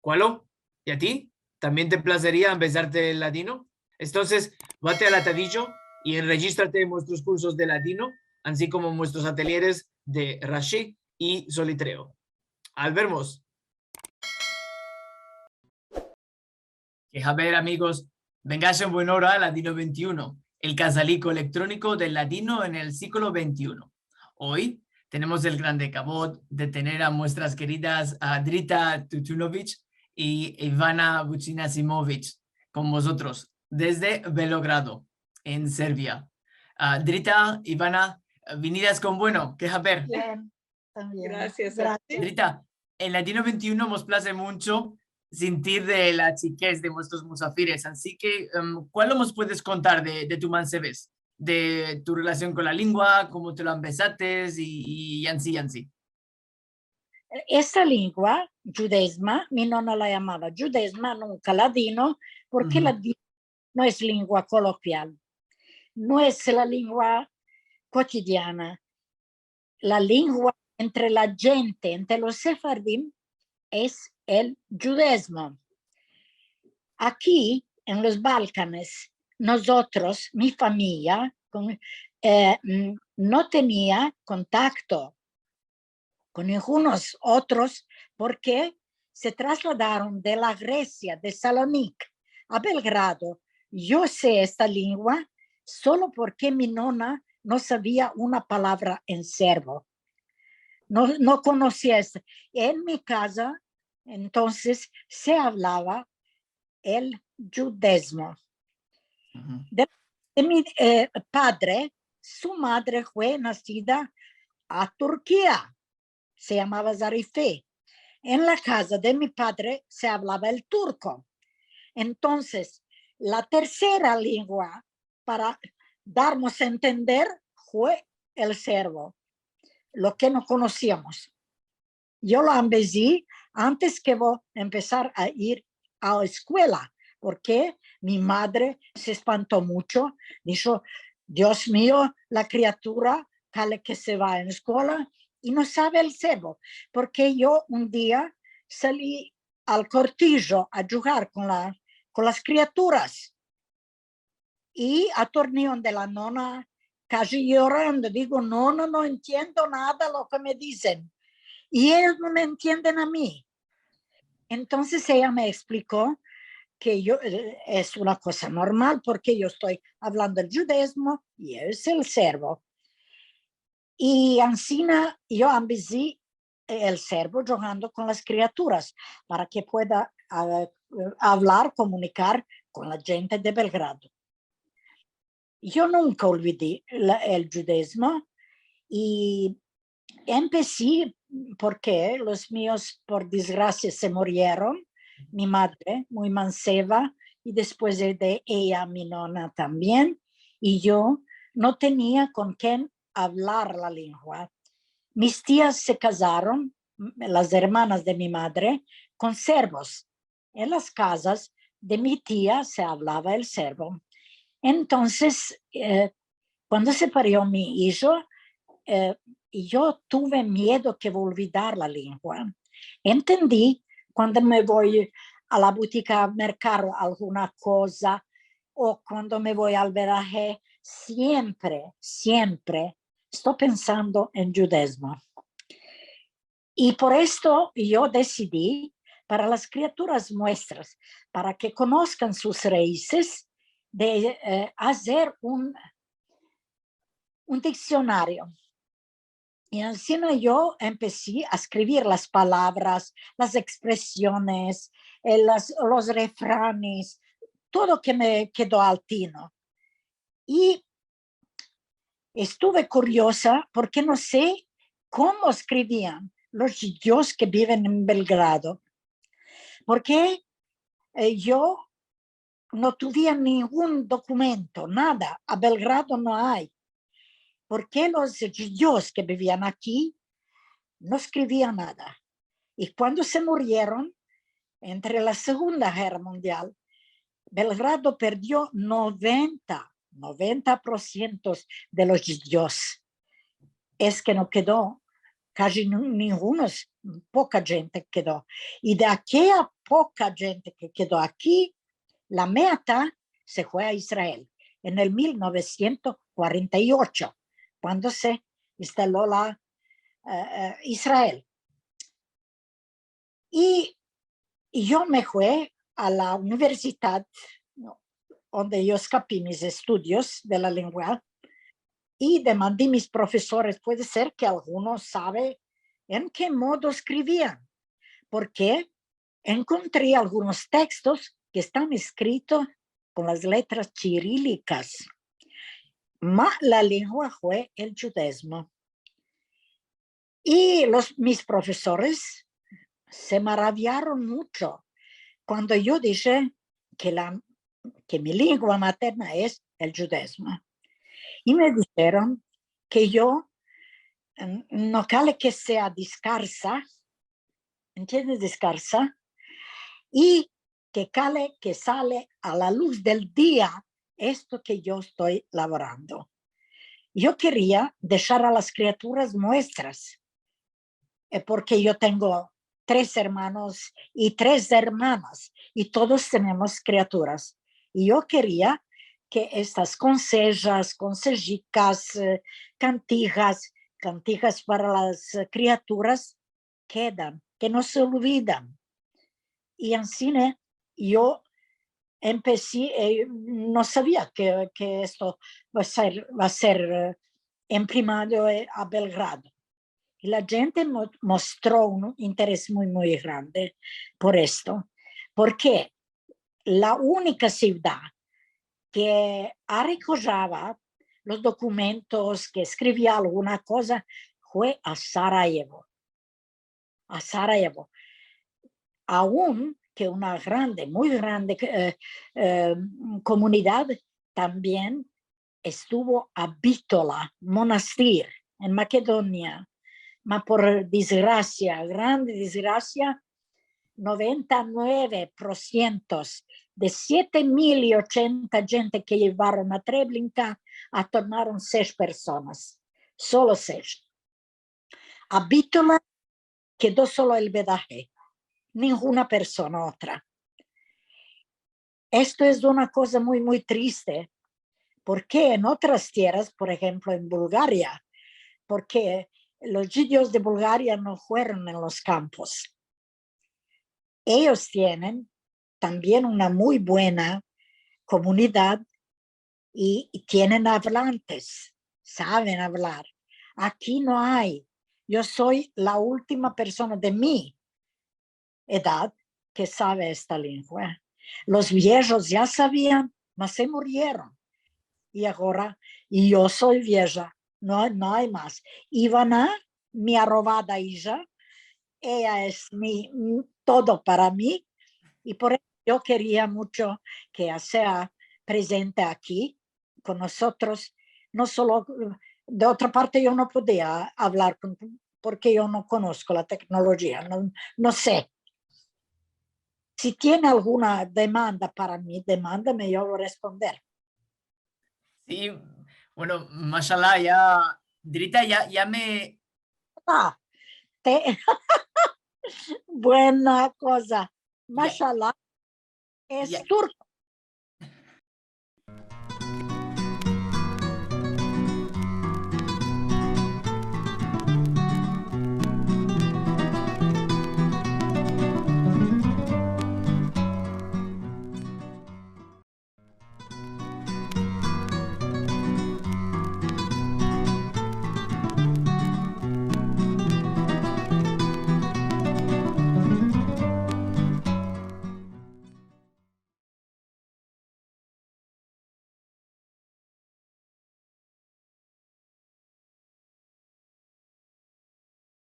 ¿Cuál? ¿Y a ti? ¿También te placería empezarte el latino? Entonces, vate al atadillo y regístrate en nuestros cursos de latino, así como en nuestros ateliers de Rashi y Solitreo. Al vermos. Que a ver, amigos, vengáse en buena hora al Latino 21, el casalico electrónico del latino en el siglo XXI. Hoy tenemos el grande cabot de tener a nuestras queridas Drita Tutunovic y Ivana Vucinasimovic con vosotros desde Belogrado, en Serbia. Drita, Ivana, venidas con bueno, que a ver. Bien, también. Gracias. Drita, en Latino 21 nos place mucho sentir de la chiquez de vuestros musafires, así que ¿cuál nos puedes contar de tu mansebes? De tu relación con la lengua, cómo te lo empezaste y así. Esta lingua, giudesma, mi nonna la llamaba giudesma, nunca ladino, porque ladino no es lengua coloquial, no es la lengua cotidiana. La lengua entre la gente, entre los sefardim, es el judaísmo. Aquí, en los Balcanes, nosotros, mi familia, no tenía contacto con ningunos otros porque se trasladaron de la Grecia, de Salónica, a Belgrado. Yo sé esta lengua solo porque mi nonna no sabía una palabra en serbo. No conocía esto. En mi casa, entonces, se hablaba el judaísmo. De mi padre, su madre fue nacida a Turquía, se llamaba Zarife. En la casa de mi padre se hablaba el turco. Entonces, la tercera lengua para darnos a entender fue el serbo, lo que no conocíamos. Yo lo empecé antes que empezar a ir a la escuela, porque mi madre se espantó mucho, dijo, Dios mío, la criatura tal que se va en la escuela y no sabe el serbo, porque yo un día salí al cortillo a jugar con las criaturas y a torneón de la nona, casi llorando, digo, no entiendo nada lo que me dicen. Y ellos no me entienden a mí. Entonces ella me explicó que es una cosa normal porque yo estoy hablando el judaísmo y es el serbo. Y encima yo empecé el serbo jugando con las criaturas para que pueda hablar, comunicar con la gente de Belgrado. Yo nunca olvidé el judaísmo y empecé porque los míos, por desgracia, se murieron. Mi madre, muy manceba, y después de ella, mi nona también. Y yo no tenía con quién hablar la lengua. Mis tías se casaron, las hermanas de mi madre, con serbos. En las casas de mi tía se hablaba el serbo. Entonces, cuando se parió mi hijo, yo tuve miedo que voy a olvidar la lengua. Entendí cuando me voy a la botica a mercar alguna cosa o cuando me voy al veraje, siempre estoy pensando en judaísmo. Y por esto yo decidí para las criaturas nuestras, para que conozcan sus raíces, de hacer un diccionario. Y encima yo empecé a escribir las palabras, las expresiones, los refranes, todo que me quedó al tino. Y estuve curiosa porque no sé cómo escribían los judíos que viven en Belgrado. Porque yo no tuve ningún documento, nada. A Belgrado no hay. Porque los judíos que vivían aquí no escribían nada. Y cuando se murieron, entre la Segunda Guerra Mundial, Belgrado perdió 90% de los judíos. Es que no quedó, casi ninguno, poca gente quedó. Y de aquella poca gente que quedó aquí. La meta se fue a Israel en el 1948, cuando se instaló Israel. Y yo me fui a la universidad donde yo escapé mis estudios de la lengua y demandé a mis profesores, puede ser que alguno sabe en qué modo escribían, porque encontré algunos textos que están escritos con las letras cirílicas. La lengua fue el judaísmo. Y mis profesores se maravillaron mucho cuando yo dije que mi lengua materna es el judaísmo. Y me dijeron que yo no cale que sea descalza, ¿entiendes? Descalza, y que cale que sale a la luz del día esto que yo estoy laborando. Yo quería dejar a las criaturas nuestras, porque yo tengo 3 hermanos y 3 hermanas, y todos tenemos criaturas. Y yo quería que estas consejos, consejicas, cantigas para las criaturas quedan, que no se olvidan. Y así yo empecé, no sabía que esto va a ser imprimado a Belgrado. Y la gente mostró un interés muy, muy grande por esto, porque la única ciudad que arreglaba los documentos, que escribía alguna cosa, fue a Sarajevo. A Sarajevo. Aún que una grande, muy grande comunidad también estuvo a Bitola, monasterio, en Macedonia. Ma por desgracia, grande desgracia, 99% de 7.080 gente que llevaron a Treblinka, tornaron 6 personas, solo 6. A Bitola quedó solo el Bedaje, ninguna persona otra. Esto es una cosa muy, muy triste, porque en otras tierras, por ejemplo en Bulgaria, porque los judíos de Bulgaria no fueron en los campos. Ellos tienen también una muy buena comunidad y tienen hablantes, saben hablar. Aquí no hay. Yo soy la última persona de mi edad que sabe esta lengua. Los viejos ya sabían, mas se murieron. Y ahora, yo soy vieja, no hay más. Ivana, mi arrobada hija, ella es todo para mí, y por eso yo quería mucho que sea presente aquí con nosotros. No solo, de otra parte yo no podía hablar porque yo no conozco la tecnología, no sé. Si tiene alguna demanda para mí, demándame, yo voy a responder. Sí, bueno, mashallah, ya, Drita, ya me... Ah, buena cosa. Ya, Mashallah, es ya, turco.